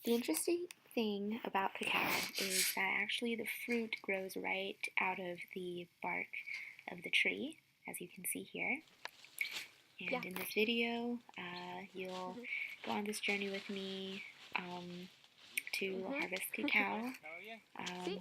The interesting thing about cacao is that actually the fruit grows right out of the bark of the tree, as you can see here. And in this video, you'll go on this journey with me to harvest cacao.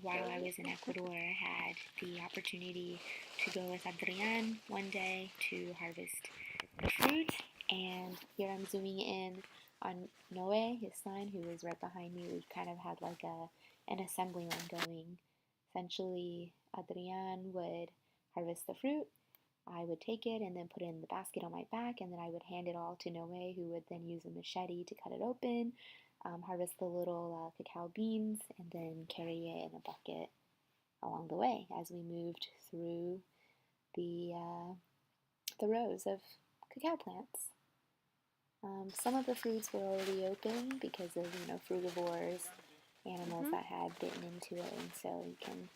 While I was in Ecuador, I had the opportunity to go with Adrian one day to harvest the fruit. And here I'm zooming in on Noe, his son, who is right behind me. We kind of had like an assembly line going. Essentially, Adrian would harvest the fruit. I would take it and then put it in the basket on my back, and then I would hand it all to Noe, who would then use a machete to cut it open, harvest the little cacao beans, and then carry it in a bucket along the way as we moved through the rows of cacao plants. Some of the fruits were already open because of frugivores, animals that had bitten into it, and so you can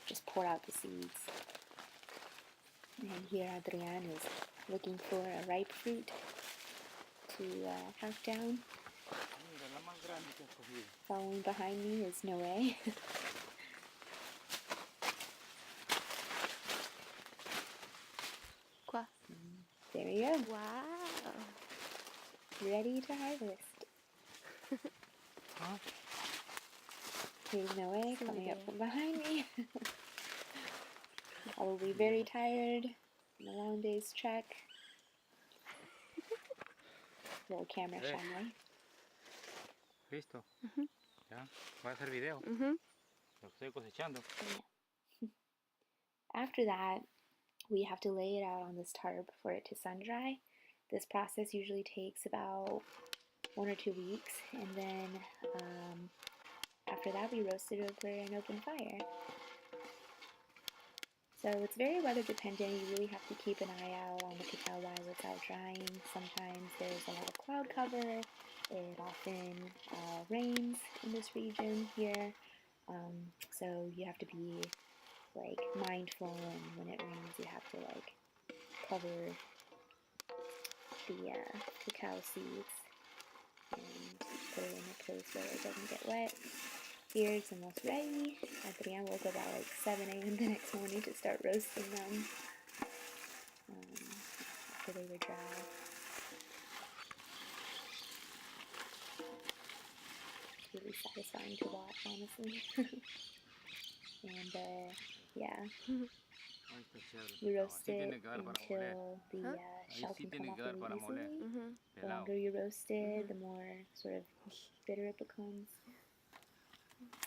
just pour out the seeds. And here Adrian is looking for a ripe fruit to hack down. Following behind me is Noe. There you go. Wow. Ready to harvest. Here's Noe coming up from behind me. Probably very tired from a long day's trek. Little camera shy. Listo. Ya, va a hacer video. Lo estoy cosechando. Yeah. After that, we have to lay it out on this tarp for it to sun dry. This process usually takes about 1 or 2 weeks, and then after that we roast it over an open fire. So it's very weather dependent. You really have to keep an eye out on the cacao while it's out drying. Sometimes there's a lot of cloud cover. It often rains in this region here. So you have to be mindful, and when it rains you have to cover the cacao seeds and put it in a place where it doesn't get wet. Here it's almost ready. Adrian woke up at 7 a.m. the next morning to start roasting them after they were dry. It's really satisfying to watch, honestly. And yeah, you roast it until the shell can come off really easily. The longer you roast it, the more sort of bitter it becomes.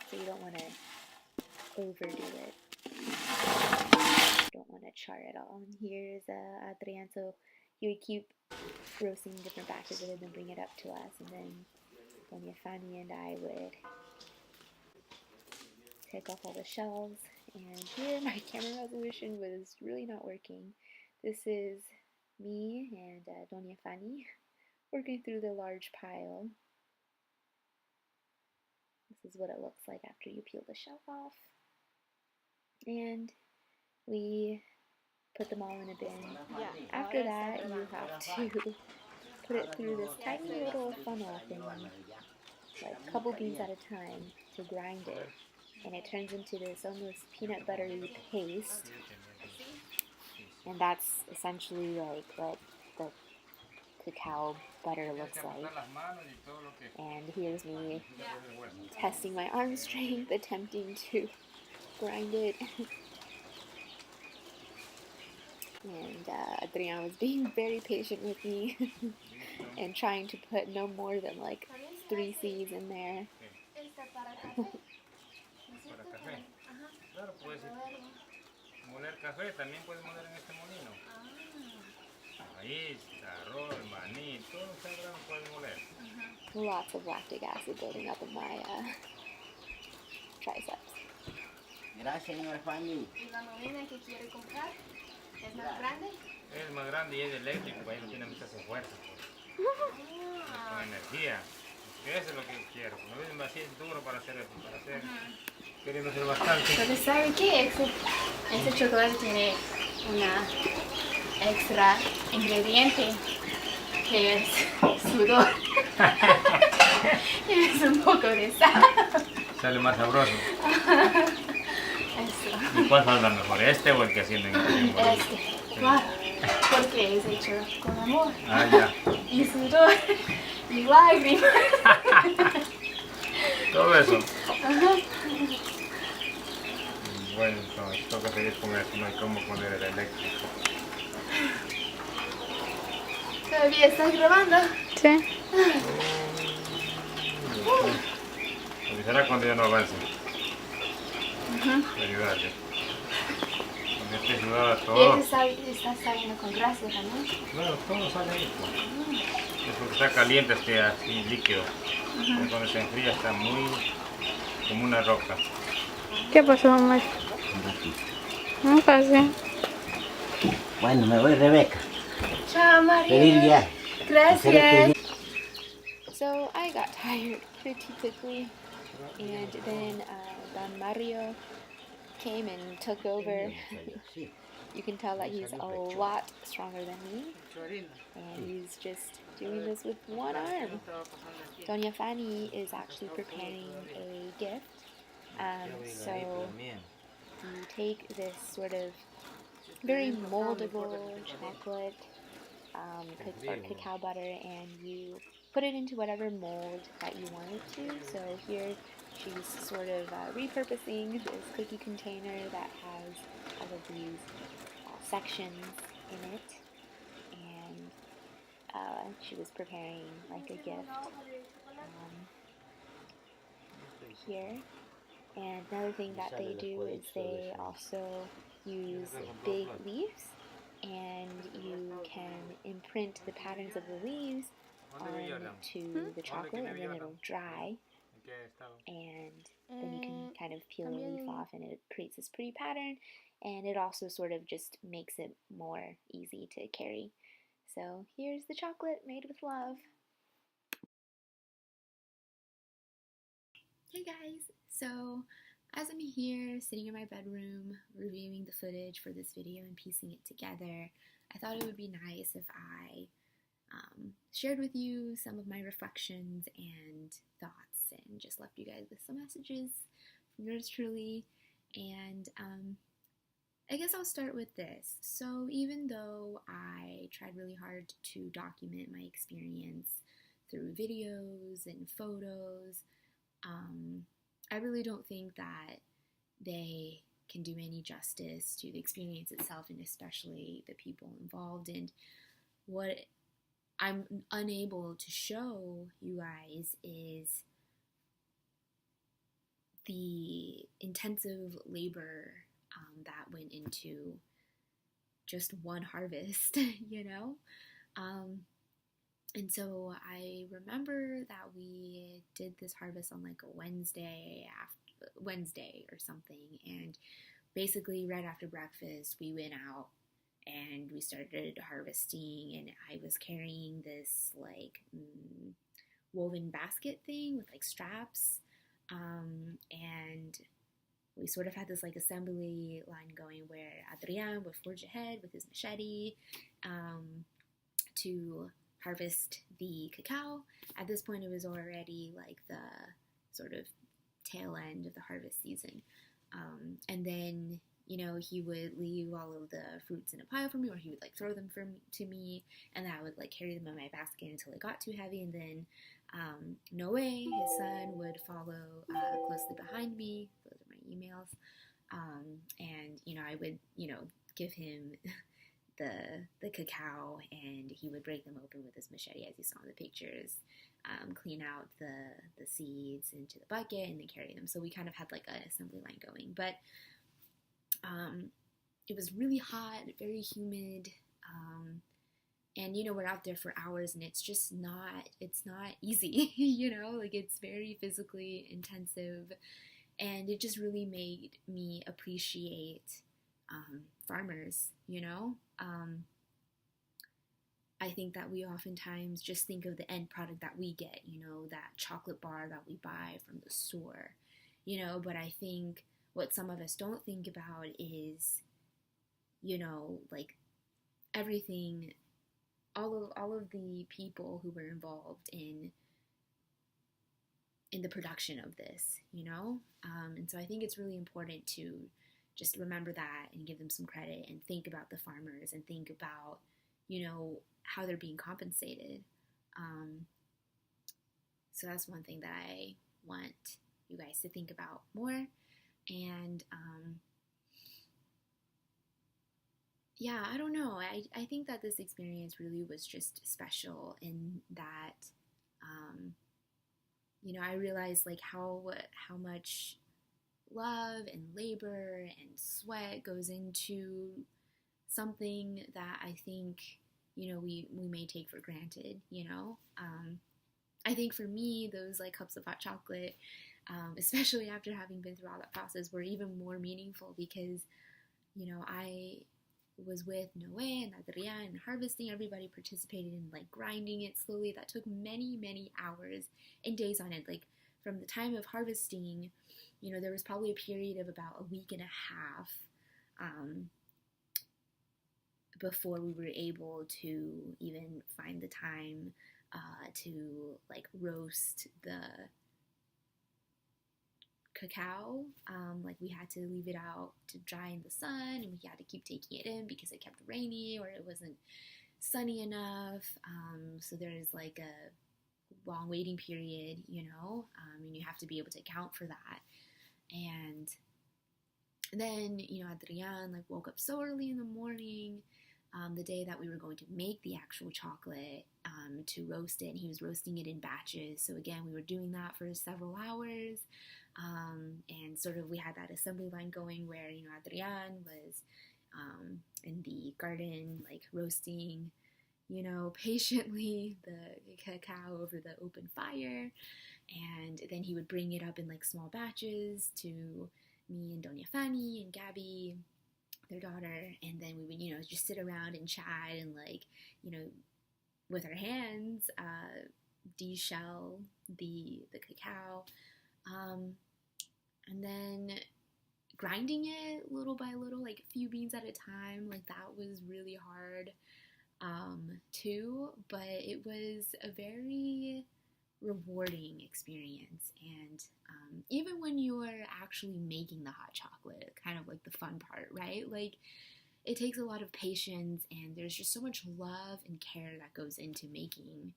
So you don't want to overdo it. You don't want to char it all. And here's Adrian. So he would keep roasting different batches of it and bring it up to us. And then Doña Fanny and I would take off all the shells. And here my camera resolution was really not working. This is me and Doña Fanny working through the large pile. This is what it looks like after you peel the shell off. And we put them all in a bin. After that, you have to put it through this tiny little funnel thing, like a couple beans at a time, to grind it. And it turns into this almost peanut buttery paste. And that's essentially like what the cacao butter looks like. And here's me testing my arm strength, attempting to grind it. And Adrian was being very patient with me and trying to put no more than 3 seeds in there. Claro, puedes moler café, también puedes moler en este molino. Maíz, arroz, maní, todo los granos puedes moler. Lots of lactic acid building up in my triceps. Gracias, señor Fanny. ¿Y la novena que quiere comprar es más grande? Es más grande y es eléctrico, ahí no tiene mucha fuerza. Con energía. Eso es lo que quiero. No es demasiado duro para hacer. Queriendo hacer bastante. Pero ¿sabe qué? Ese chocolate tiene una extra ingrediente que es sudor. de sal. Sale más sabroso. Eso. ¿Y cuál falta mejor, este o el que haciendo en Bolivia? Este, claro, porque es hecho con amor Ah, ya. y sudor y lágrimas. Todo eso. Bueno, entonces toca seguir con esto, no hay cómo poner el eléctrico. ¿Todavía estás grabando? Sí. Avisará cuando ya no avance. Ayudarle. Con este ayudaba Y todo. este está saliendo con gracia también. Claro, todo sale ahí. Pues. Es porque está caliente, este así líquido. Pero cuando se enfría está muy como una roca. ¿Qué pasó, mamá? No pasa. Bueno, me voy, Rebeca. Chao, Feliz María. viaje. Gracias. So I got tired pretty quickly, and then Don Mario came and took over. You can tell that he's a lot stronger than me, and he's just doing this with one arm. Doña Fanny is actually preparing a gift. So you take this sort of very moldable chocolate or cacao butter, and you put it into whatever mold that you want it to. So here she's sort of repurposing this cookie container that has all of these sections in it, and she was preparing like a gift here. And another thing that they do is they also use big leaves, and you can imprint the patterns of the leaves onto the chocolate, and then it'll dry, and then you can kind of peel a leaf off, and it creates this pretty pattern, and it also sort of just makes it more easy to carry. So here's the chocolate made with love. Hey guys! So as I'm here sitting in my bedroom reviewing the footage for this video and piecing it together, I thought it would be nice if I shared with you some of my reflections and thoughts, and just left you guys with some messages from yours truly. And I guess I'll start with this. So even though I tried really hard to document my experience through videos and photos, I really don't think that they can do any justice to the experience itself, and especially the people involved. And what I'm unable to show you guys is the intensive labor that went into just one harvest, you know? And so I remember that we did this harvest on like a Wednesday or something, and basically right after breakfast we went out and we started harvesting, and I was carrying this like woven basket thing with like straps, and we sort of had this like assembly line going where Adrian would forge ahead with his machete to harvest the cacao. At this point it was already like the sort of tail end of the harvest season, and then, you know, he would leave all of the fruits in a pile for me, or he would like throw them to me, and I would like carry them in my basket until it got too heavy, and then Noe, his son, would follow closely behind me. Those are my emails, and you know, I would, you know, give him the cacao, and he would break them open with his machete, as you saw in the pictures, clean out the seeds into the bucket, and then carry them. So we kind of had like an assembly line going, but it was really hot, very humid, and you know, we're out there for hours, and it's not easy, you know, like it's very physically intensive, and it just really made me appreciate farmers, you know. I think that we oftentimes just think of the end product that we get, you know, that chocolate bar that we buy from the store, you know, but I think what some of us don't think about is, you know, like everything, all of the people who were involved in in the production of this, you know? And so I think it's really important to just remember that and give them some credit and think about the farmers and think about, you know, how they're being compensated. So that's one thing that I want you guys to think about more. And yeah, I don't know. I think that this experience really was just special in that, you know, I realized like how much love and labor and sweat goes into something that I think, you know, we may take for granted, you know. I think for me, those like cups of hot chocolate, especially after having been through all that process, were even more meaningful because, you know, I was with Noe and Adrian and harvesting. Everybody participated in like grinding it slowly. That took many, many hours and days on end. Like from the time of harvesting, you know, there was probably a period of about a week and a half before we were able to even find the time to like roast the cacao. Like we had to leave it out to dry in the sun, and we had to keep taking it in because it kept raining or it wasn't sunny enough. So there's like a long waiting period, you know, and you have to be able to account for that. And then, you know, Adrian like woke up so early in the morning, the day that we were going to make the actual chocolate, to roast it, and he was roasting it in batches. So again, we were doing that for several hours, and sort of we had that assembly line going where, you know, Adrian was in the garden like roasting, you know, patiently the cacao over the open fire, and then he would bring it up in like small batches to me and Doña Fanny and Gabby, their daughter, and then we would, you know, just sit around and chat and like, you know, with our hands de-shell the cacao, and then grinding it little by little, like a few beans at a time. Like that was really hard too, but it was a very rewarding experience. And even when you're actually making the hot chocolate, kind of like the fun part, right? Like it takes a lot of patience, and there's just so much love and care that goes into making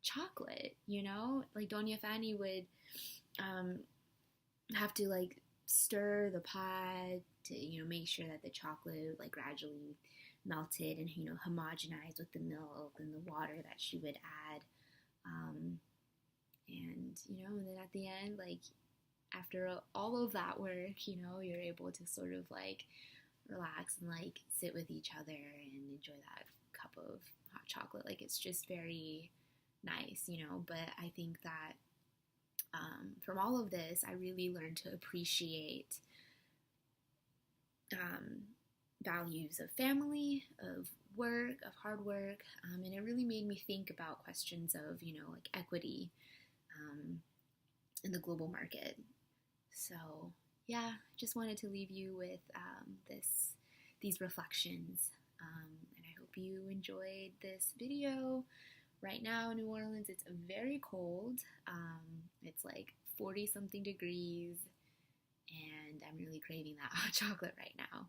chocolate, you know? Like Doña Fanny would have to like stir the pot to, you know, make sure that the chocolate like gradually melted and, you know, homogenized with the milk and the water that she would add. And, you know, and then at the end, like after all of that work, you know, you're able to sort of like relax and like sit with each other and enjoy that cup of hot chocolate. Like it's just very nice, you know. But I think that from all of this, I really learned to appreciate values of family, of work, of hard work, and it really made me think about questions of, you know, like equity in the global market. So yeah, just wanted to leave you with these reflections, and I hope you enjoyed this video. Right now in New Orleans, it's very cold. It's like 40 something degrees, and I'm really craving that hot chocolate right now.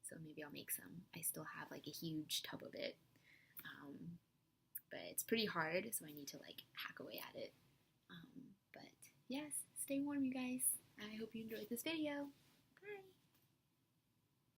So maybe I'll make some. I still have like a huge tub of it, but it's pretty hard, so I need to like hack away at it. But yes, stay warm, you guys. I hope you enjoyed this video. Bye!